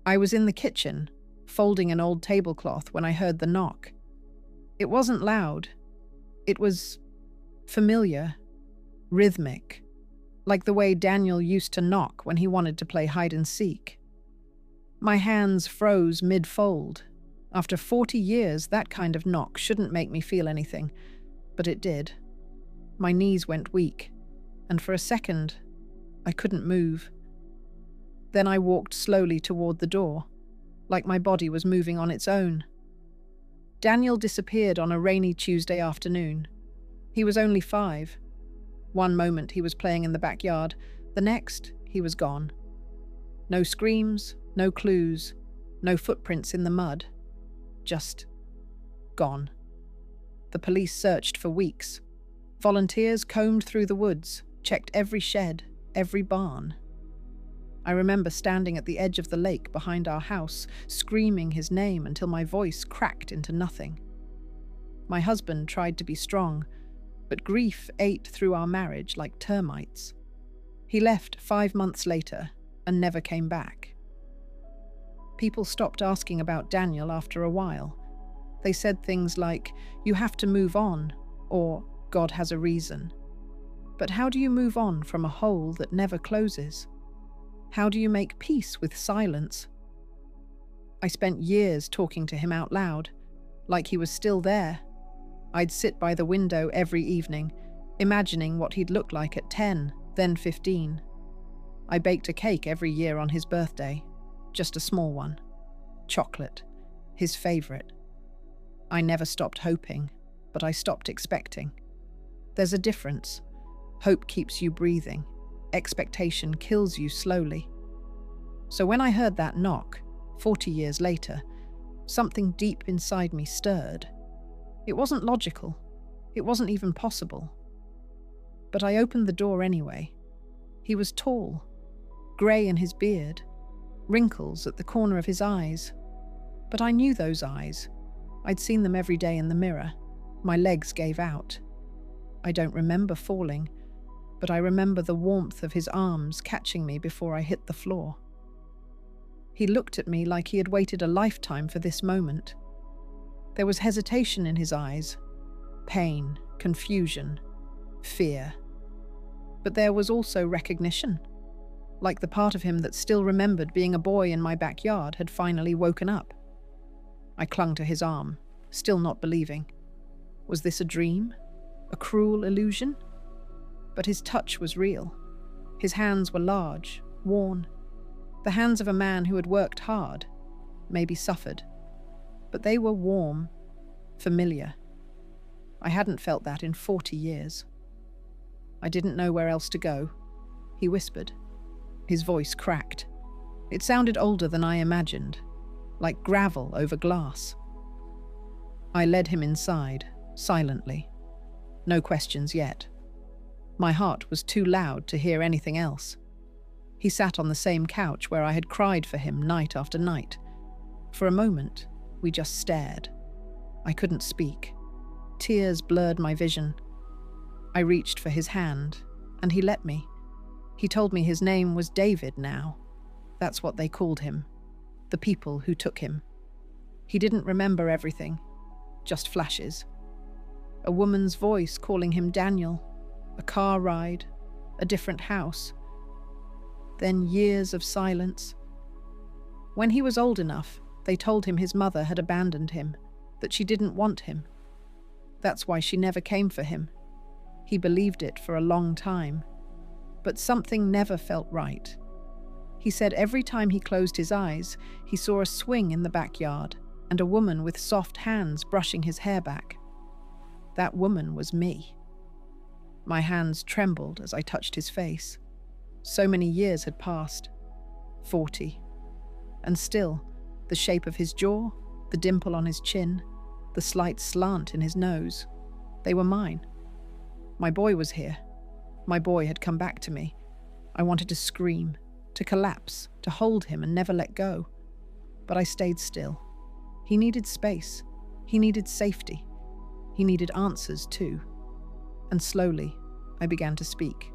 I was in the kitchen, folding an old tablecloth when I heard the knock. It wasn't loud. It was familiar, rhythmic, like the way Daniel used to knock when he wanted to play hide and seek. My hands froze mid-fold. After 40 years, that kind of knock shouldn't make me feel anything, but it did. My knees went weak, and for a second, I couldn't move. Then I walked slowly toward the door, like my body was moving on its own. Daniel disappeared on a rainy Tuesday afternoon. He was only 5. One moment he was playing in the backyard, the next he was gone. No screams, no clues, no footprints in the mud. Just gone. The police searched for weeks. Volunteers combed through the woods, checked every shed, every barn. I remember standing at the edge of the lake behind our house, screaming his name until my voice cracked into nothing. My husband tried to be strong, but grief ate through our marriage like termites. He left 5 months later and never came back. People stopped asking about Daniel after a while. They said things like, "You have to move on," or "God has a reason." But how do you move on from a hole that never closes? How do you make peace with silence? I spent years talking to him out loud, like he was still there. I'd sit by the window every evening, imagining what he'd look like at 10, then 15. I baked a cake every year on his birthday, just a small one. Chocolate, his favorite. I never stopped hoping, but I stopped expecting. There's a difference. Hope keeps you breathing. Expectation kills you slowly. So when I heard that knock, 40 years later, something deep inside me stirred. It wasn't logical. It wasn't even possible. But I opened the door anyway. He was tall, grey in his beard, wrinkles at the corner of his eyes. But I knew those eyes. I'd seen them every day in the mirror. My legs gave out. I don't remember falling, but I remember the warmth of his arms catching me before I hit the floor. He looked at me like he had waited a lifetime for this moment. There was hesitation in his eyes, pain, confusion, fear. But there was also recognition, like the part of him that still remembered being a boy in my backyard had finally woken up. I clung to his arm, still not believing. Was this a dream? A cruel illusion? But his touch was real. His hands were large, worn. The hands of a man who had worked hard, maybe suffered. But they were warm, familiar. I hadn't felt that in 40 years. I didn't know where else to go. He whispered. His voice cracked. It sounded older than I imagined, like gravel over glass. I led him inside, silently. No questions yet. My heart was too loud to hear anything else. He sat on the same couch where I had cried for him night after night. For a moment, we just stared. I couldn't speak. Tears blurred my vision. I reached for his hand, and he let me. He told me his name was David now. That's what they called him. The people who took him. He didn't remember everything, just flashes. A woman's voice calling him Daniel, a car ride, a different house. Then years of silence. When he was old enough, they told him his mother had abandoned him, that she didn't want him. That's why she never came for him. He believed it for a long time. But something never felt right. He said every time he closed his eyes, he saw a swing in the backyard and a woman with soft hands brushing his hair back. That woman was me. My hands trembled as I touched his face. So many years had passed. 40. And still, the shape of his jaw, the dimple on his chin, the slight slant in his nose, they were mine. My boy was here. My boy had come back to me. I wanted to scream, to collapse, to hold him and never let go. But I stayed still. He needed space. He needed safety. He needed answers too. And slowly, I began to speak.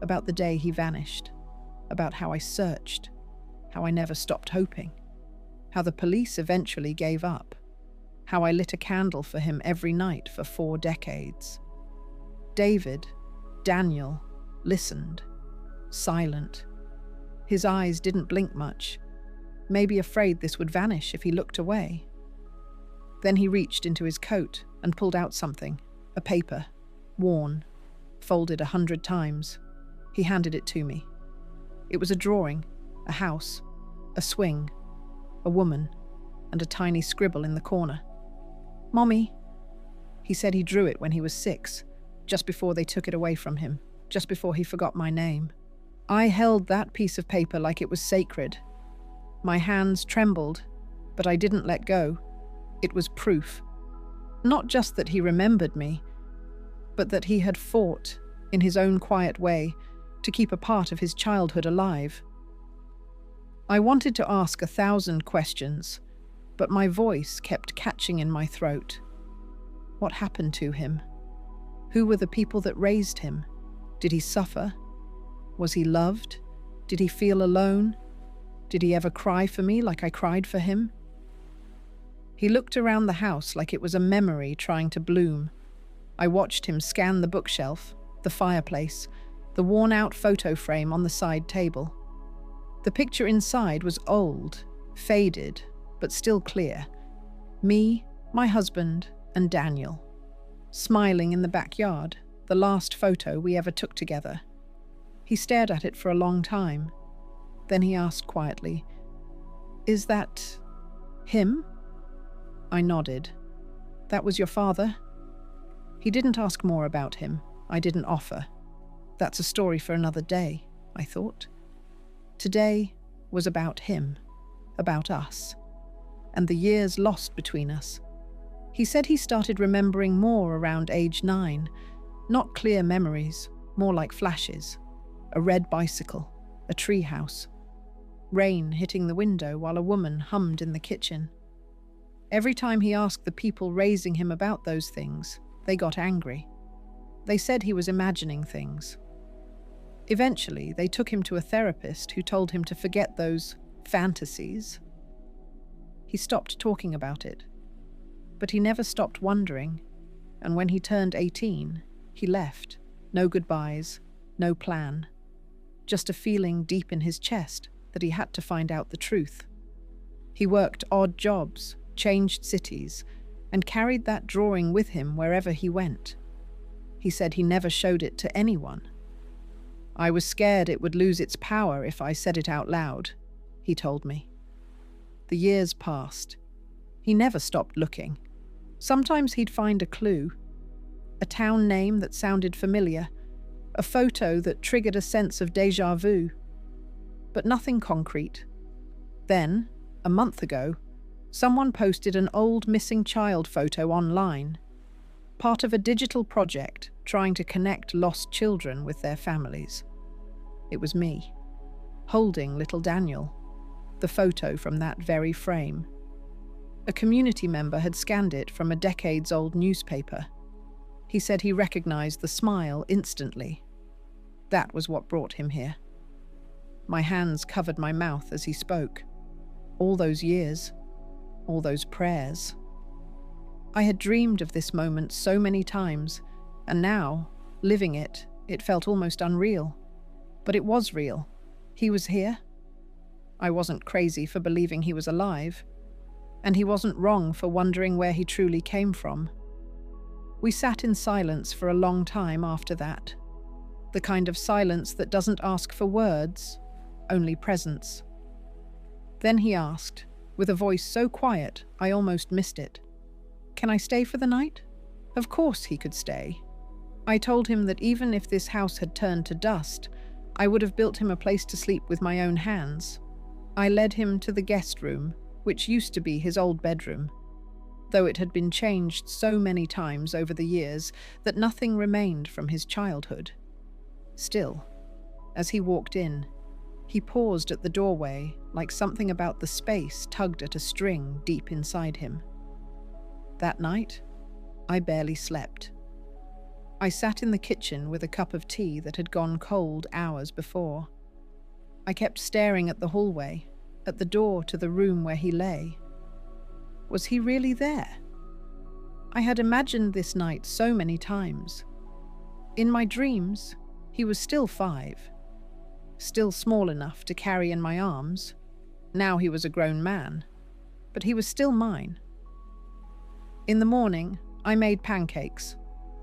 About the day he vanished. About how I searched. how I never stopped hoping, how the police eventually gave up, how I lit a candle for him every night for 4 decades. Daniel, listened, silent. His eyes didn't blink much, maybe afraid this would vanish if he looked away. Then he reached into his coat and pulled out something, a paper, worn, folded 100 times. He handed it to me. It was a drawing, a house, a swing, a woman, and a tiny scribble in the corner. "Mommy," he said he drew it when he was 6, just before they took it away from him, just before he forgot my name. I held that piece of paper like it was sacred. My hands trembled, but I didn't let go. It was proof. Not just that he remembered me, but that he had fought, in his own quiet way, to keep a part of his childhood alive. I wanted to ask 1,000 questions, but my voice kept catching in my throat. What happened to him? Who were the people that raised him? Did he suffer? Was he loved? Did he feel alone? Did he ever cry for me like I cried for him? He looked around the house like it was a memory trying to bloom. I watched him scan the bookshelf, the fireplace, the worn-out photo frame on the side table. The picture inside was old, faded, but still clear. Me, my husband, and Daniel, smiling in the backyard, the last photo we ever took together. He stared at it for a long time. Then he asked quietly, "Is that him?" I nodded. "That was your father?" He didn't ask more about him. I didn't offer. That's a story for another day, I thought. Today was about him, about us, and the years lost between us. He said he started remembering more around age 9, not clear memories, more like flashes. A red bicycle, a treehouse, rain hitting the window while a woman hummed in the kitchen. Every time he asked the people raising him about those things, they got angry. They said he was imagining things. Eventually, they took him to a therapist who told him to forget those fantasies. He stopped talking about it, but he never stopped wondering, and when he turned 18, he left. No goodbyes, no plan. Just a feeling deep in his chest that he had to find out the truth. He worked odd jobs, changed cities, and carried that drawing with him wherever he went. He said he never showed it to anyone. "I was scared it would lose its power if I said it out loud," he told me. The years passed. He never stopped looking. Sometimes he'd find a clue, a town name that sounded familiar, a photo that triggered a sense of déjà vu, but nothing concrete. Then, a month ago, someone posted an old missing child photo online, part of a digital project trying to connect lost children with their families. It was me, holding little Daniel, the photo from that very frame. A community member had scanned it from a decades-old newspaper. He said he recognized the smile instantly. That was what brought him here. My hands covered my mouth as he spoke. All those years, all those prayers. I had dreamed of this moment so many times, and now, living it, it felt almost unreal. But it was real. He was here. I wasn't crazy for believing he was alive, and he wasn't wrong for wondering where he truly came from. We sat in silence for a long time after that. The kind of silence that doesn't ask for words, only presence. Then he asked, with a voice so quiet I almost missed it, "Can I stay for the night?" Of course he could stay. I told him that even if this house had turned to dust, I would have built him a place to sleep with my own hands. I led him to the guest room, which used to be his old bedroom, though it had been changed so many times over the years that nothing remained from his childhood. Still, as he walked in, he paused at the doorway like something about the space tugged at a string deep inside him. That night, I barely slept. I sat in the kitchen with a cup of tea that had gone cold hours before. I kept staring at the hallway, at the door to the room where he lay. Was he really there? I had imagined this night so many times. In my dreams, he was still 5, still small enough to carry in my arms. Now he was a grown man, but he was still mine. In the morning, I made pancakes,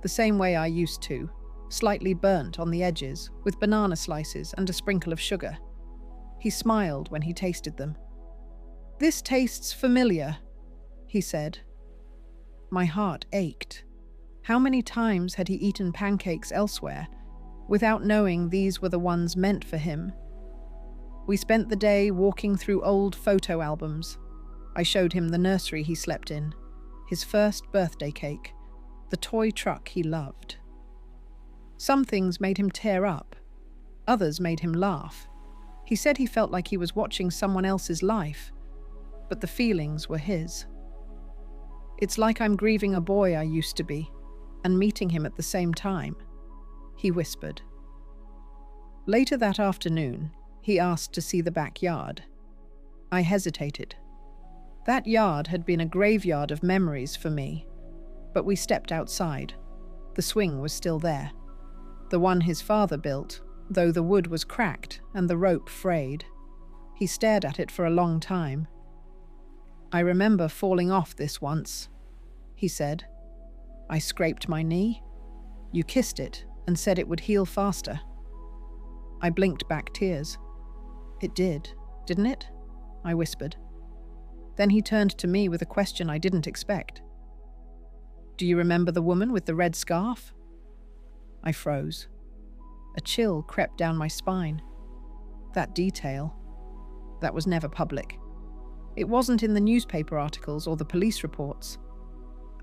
the same way I used to, slightly burnt on the edges, with banana slices and a sprinkle of sugar. He smiled when he tasted them. "This tastes familiar," he said. My heart ached. How many times had he eaten pancakes elsewhere, without knowing these were the ones meant for him? We spent the day walking through old photo albums. I showed him the nursery he slept in, his first birthday cake, the toy truck he loved. Some things made him tear up. Others made him laugh. He said he felt like he was watching someone else's life, but the feelings were his. "It's like I'm grieving a boy I used to be, and meeting him at the same time," he whispered. Later that afternoon, he asked to see the backyard. I hesitated. That yard had been a graveyard of memories for me, but we stepped outside. The swing was still there. The one his father built, though the wood was cracked and the rope frayed. He stared at it for a long time. "I remember falling off this once," he said. "I scraped my knee. You kissed it and said it would heal faster." I blinked back tears. "It did, didn't it?" I whispered. Then he turned to me with a question I didn't expect. "Do you remember the woman with the red scarf?" I froze. A chill crept down my spine. That detail, that was never public. It wasn't in the newspaper articles or the police reports.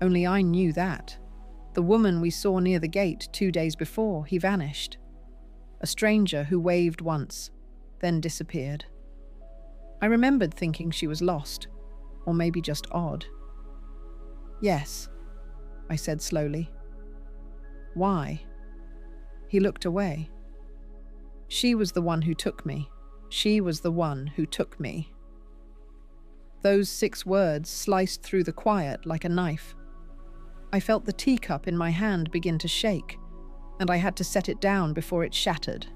Only I knew that. The woman we saw near the gate 2 days before he vanished. A stranger who waved once, then disappeared. I remembered thinking she was lost, or maybe just odd. "Yes," I said slowly. "Why?" He looked away. "She was the one who took me. She was the one who took me." Those 6 words sliced through the quiet like a knife. I felt the teacup in my hand begin to shake, and I had to set it down before it shattered.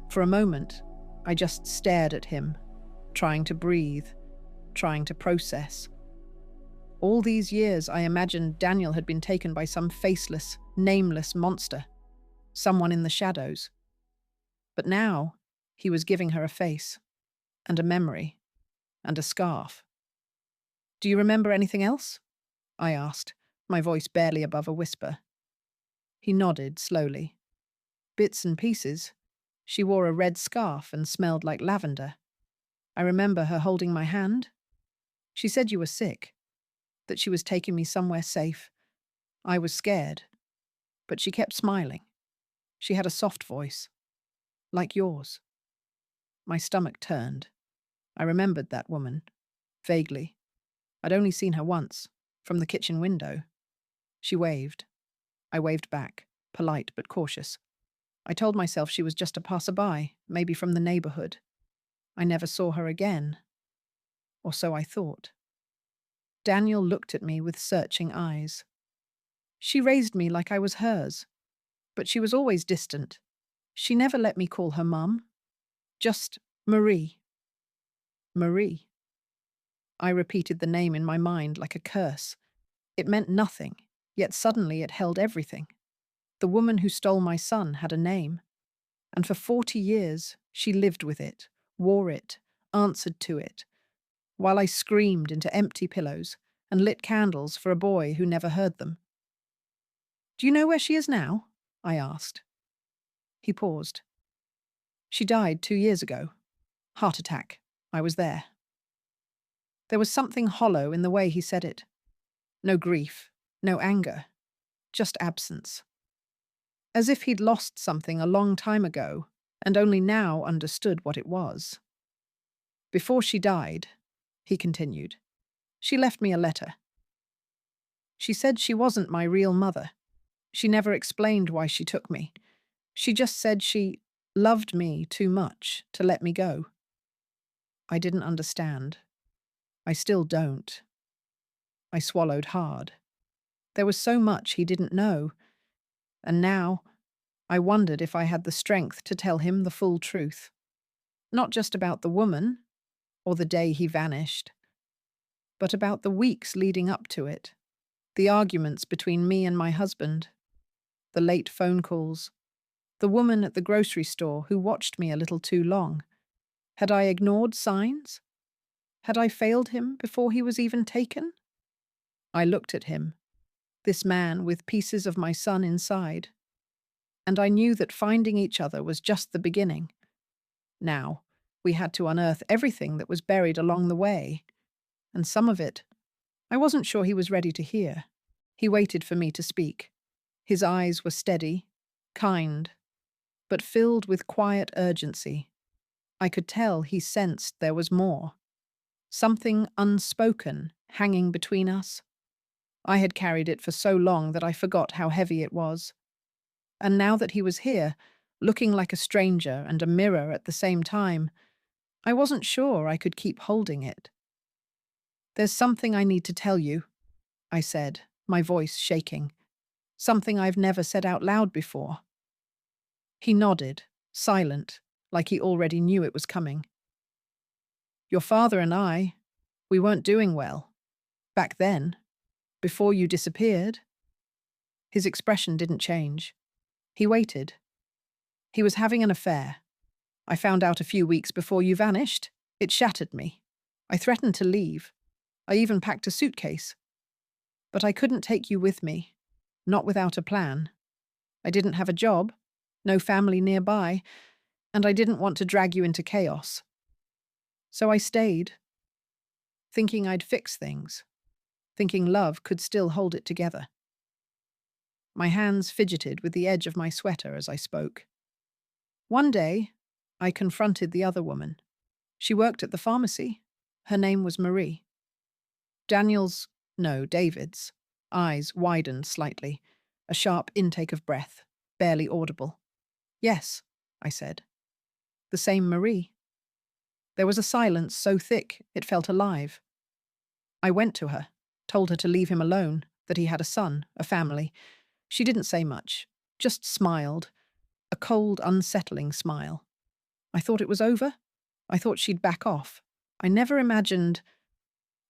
For a moment, I just stared at him, trying to breathe, trying to process. All these years, I imagined Daniel had been taken by some faceless, nameless monster, someone in the shadows. But now, he was giving her a face, and a memory, and a scarf. "Do you remember anything else?" I asked, my voice barely above a whisper. He nodded slowly. "Bits and pieces. She wore a red scarf and smelled like lavender. I remember her holding my hand. She said you were sick, that she was taking me somewhere safe. I was scared, but she kept smiling. She had a soft voice, like yours." My stomach turned. I remembered that woman, vaguely. I'd only seen her once, from the kitchen window. She waved. I waved back, polite but cautious. I told myself she was just a passerby, maybe from the neighborhood. I never saw her again. Or so I thought. Daniel looked at me with searching eyes. "She raised me like I was hers, but she was always distant. She never let me call her Mum. Just Marie." Marie. I repeated the name in my mind like a curse. It meant nothing, yet suddenly it held everything. The woman who stole my son had a name, and for 40 years she lived with it, wore it, answered to it, while I screamed into empty pillows and lit candles for a boy who never heard them. "Do you know where she is now?" I asked. He paused. "She died 2 years ago. Heart attack. I was there." There was something hollow in the way he said it. No grief, no anger, just absence. As if he'd lost something a long time ago and only now understood what it was. "Before she died," he continued, "she left me a letter. She said she wasn't my real mother. She never explained why she took me. She just said she loved me too much to let me go. I didn't understand. I still don't. I swallowed hard. There was so much he didn't know, and now I wondered if I had the strength to tell him the full truth. Not just about the woman, or the day he vanished, but about the weeks leading up to it, the arguments between me and my husband, the late phone calls, the woman at the grocery store who watched me a little too long. Had I ignored signs? Had I failed him before he was even taken? I looked at him, this man with pieces of my son inside, and I knew that finding each other was just the beginning. Now, we had to unearth everything that was buried along the way, and some of it I wasn't sure he was ready to hear. He waited for me to speak. His eyes were steady, kind, but filled with quiet urgency. I could tell he sensed there was more, something unspoken hanging between us. I had carried it for so long that I forgot how heavy it was. And now that he was here, looking like a stranger and a mirror at the same time, I wasn't sure I could keep holding it. "There's something I need to tell you," I said, my voice shaking. "Something I've never said out loud before." He nodded, silent, like he already knew it was coming. "Your father and we weren't doing well. Back then, before you disappeared." His expression didn't change. He waited. "He was having an affair. I found out a few weeks before you vanished. It shattered me. I threatened to leave. I even packed a suitcase. But I couldn't take you with me, not without a plan. I didn't have a job, no family nearby, and I didn't want to drag you into chaos. So I stayed, thinking I'd fix things, thinking love could still hold it together." My hands fidgeted with the edge of my sweater as I spoke. One day, I confronted the other woman. She worked at the pharmacy. Her name was Marie. David's eyes widened slightly, a sharp intake of breath, barely audible. "Yes," I said. "The same Marie." There was a silence so thick it felt alive. I went to her, told her to leave him alone, that he had a son, a family. She didn't say much, just smiled, a cold, unsettling smile. I thought it was over. I thought she'd back off. I never imagined.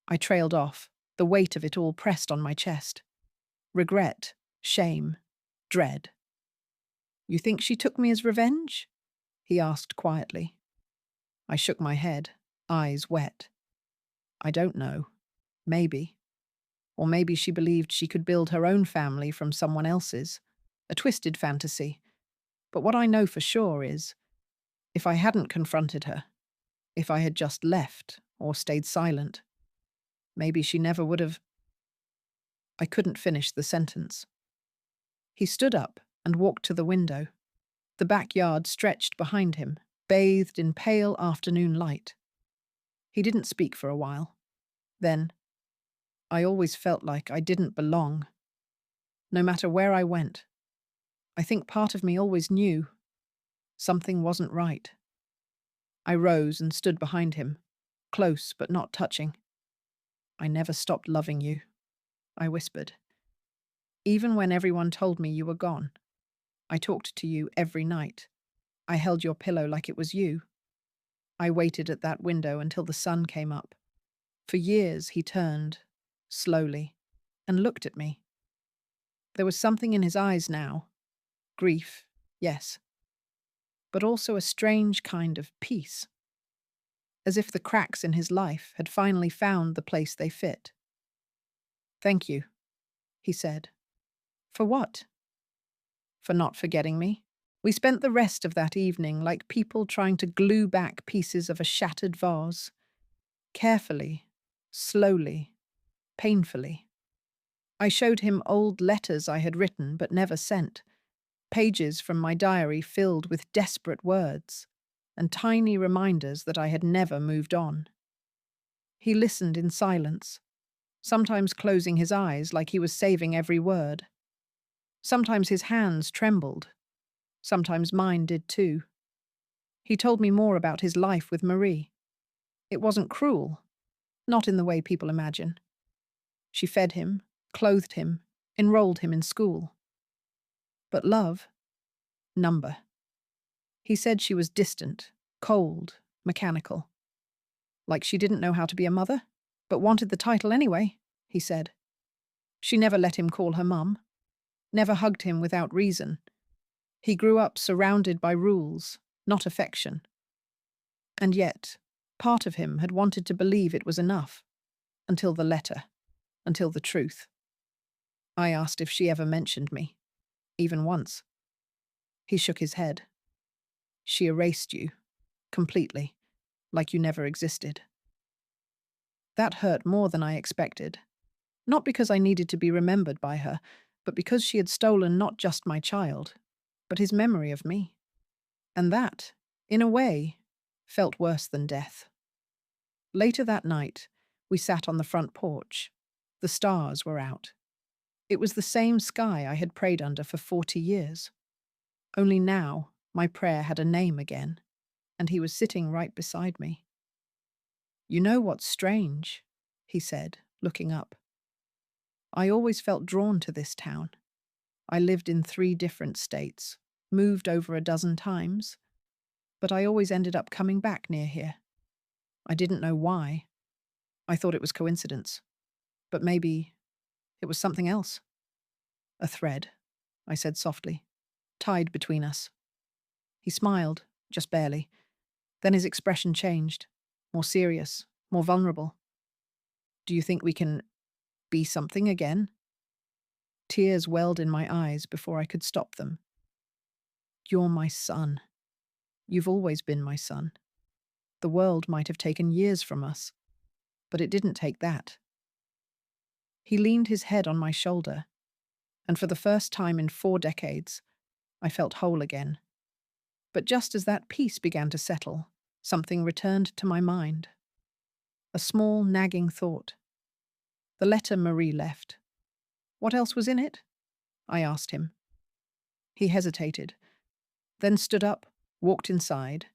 I trailed off, the weight of it all pressed on my chest. Regret, shame, dread. "You think she took me as revenge?" he asked quietly. I shook my head, eyes wet. "I don't know. Maybe. Or maybe she believed she could build her own family from someone else's. A twisted fantasy. But what I know for sure is, if I hadn't confronted her, if I had just left or stayed silent, maybe she never would have." I couldn't finish the sentence. He stood up and walked to the window. The backyard stretched behind him, bathed in pale afternoon light. He didn't speak for a while. Then, "I always felt like I didn't belong. No matter where I went. I think part of me always knew. Something wasn't right." I rose and stood behind him, close but not touching. "I never stopped loving you," I whispered. "Even when everyone told me you were gone. I talked to you every night. I held your pillow like it was you. I waited at that window until the sun came up. For years he turned, slowly, and looked at me. There was something in his eyes now. Grief, yes. But also a strange kind of peace. As if the cracks in his life had finally found the place they fit. "Thank you," he said. "For what?" "For not forgetting me." We spent the rest of that evening like people trying to glue back pieces of a shattered vase. Carefully, slowly, painfully. I showed him old letters I had written but never sent, pages from my diary filled with desperate words, and tiny reminders that I had never moved on. He listened in silence, sometimes closing his eyes like he was saving every word. Sometimes his hands trembled. Sometimes mine did too. He told me more about his life with Marie. It wasn't cruel, not in the way people imagine. She fed him, clothed him, enrolled him in school. But love? Number. He said she was distant, cold, mechanical. Like she didn't know how to be a mother, but wanted the title anyway, he said. She never let him call her mum, never hugged him without reason. He grew up surrounded by rules, not affection. And yet, part of him had wanted to believe it was enough, until the letter, until the truth. I asked if she ever mentioned me, even once. He shook his head. She erased you, completely, like you never existed. That hurt more than I expected. Not because I needed to be remembered by her, but because she had stolen not just my child, but his memory of me. And that, in a way, felt worse than death. Later that night, we sat on the front porch. The stars were out. It was the same sky I had prayed under for 40 years. Only now, my prayer had a name again, and he was sitting right beside me. "You know what's strange?" he said, looking up. "I always felt drawn to this town. I lived in 3 different states, moved over a dozen times, but I always ended up coming back near here. I didn't know why. I thought it was coincidence. But maybe it was something else. A thread," I said softly, "tied between us." He smiled, just barely. Then his expression changed, more serious, more vulnerable. "Do you think we can be something again?" Tears welled in my eyes before I could stop them. "You're my son. You've always been my son. The world might have taken years from us, but it didn't take that." He leaned his head on my shoulder, and for the first time in 4 decades, I felt whole again. But just as that peace began to settle, something returned to my mind. A small, nagging thought. The letter Marie left. What else was in it? I asked him. He hesitated, then stood up, walked inside,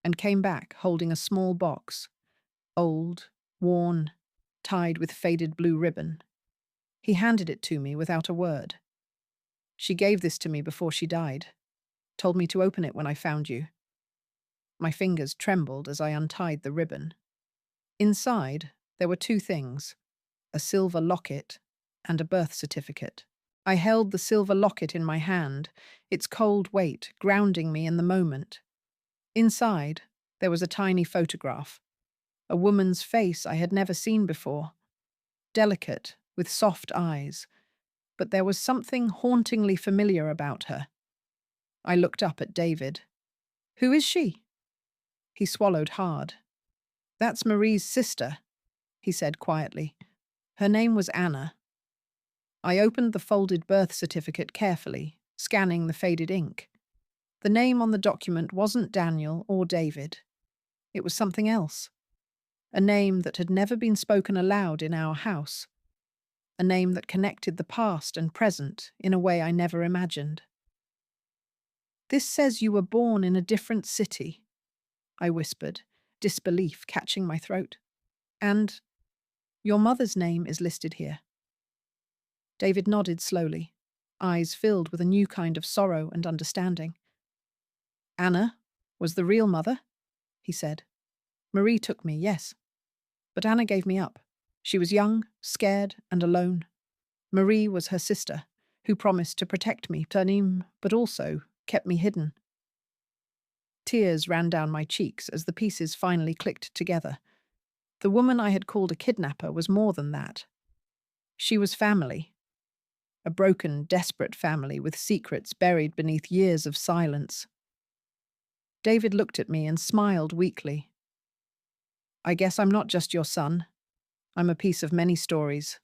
and came back holding a small box, old, worn, tied with faded blue ribbon. He handed it to me without a word. "She gave this to me before she died. Told me to open it when I found you." My fingers trembled as I untied the ribbon. Inside, there were 2 things, a silver locket and a birth certificate. I held the silver locket in my hand, its cold weight grounding me in the moment. Inside, there was a tiny photograph, a woman's face I had never seen before, delicate, with soft eyes, but there was something hauntingly familiar about her. I looked up at David. "Who is she?" He swallowed hard. "That's Marie's sister," he said quietly. "Her name was Anna." I opened the folded birth certificate carefully, scanning the faded ink. The name on the document wasn't Daniel or David. It was something else. A name that had never been spoken aloud in our house. A name that connected the past and present in a way I never imagined. "This says you were born in a different city," I whispered, disbelief catching my throat. "And your mother's name is listed here." David nodded slowly, eyes filled with a new kind of sorrow and understanding. "Anna was the real mother," he said. "Marie took me, yes. But Anna gave me up. She was young, scared, and alone. Marie was her sister, who promised to protect me, Tanim, but also kept me hidden." Tears ran down my cheeks as the pieces finally clicked together. The woman I had called a kidnapper was more than that. She was family. A broken, desperate family with secrets buried beneath years of silence. David looked at me and smiled weakly. "I guess I'm not just your son. I'm a piece of many stories."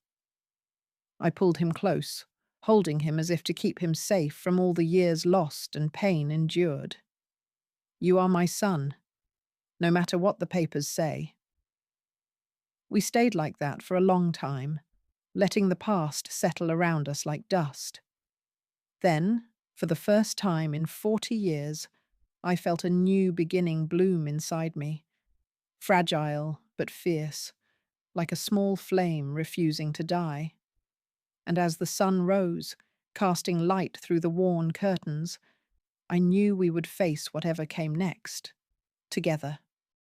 I pulled him close, holding him as if to keep him safe from all the years lost and pain endured. "You are my son, no matter what the papers say." We stayed like that for a long time, letting the past settle around us like dust. Then, for the first time in 40 years, I felt a new beginning bloom inside me. fragile but fierce, like a small flame refusing to die. And as the sun rose, casting light through the worn curtains, I knew we would face whatever came next, together.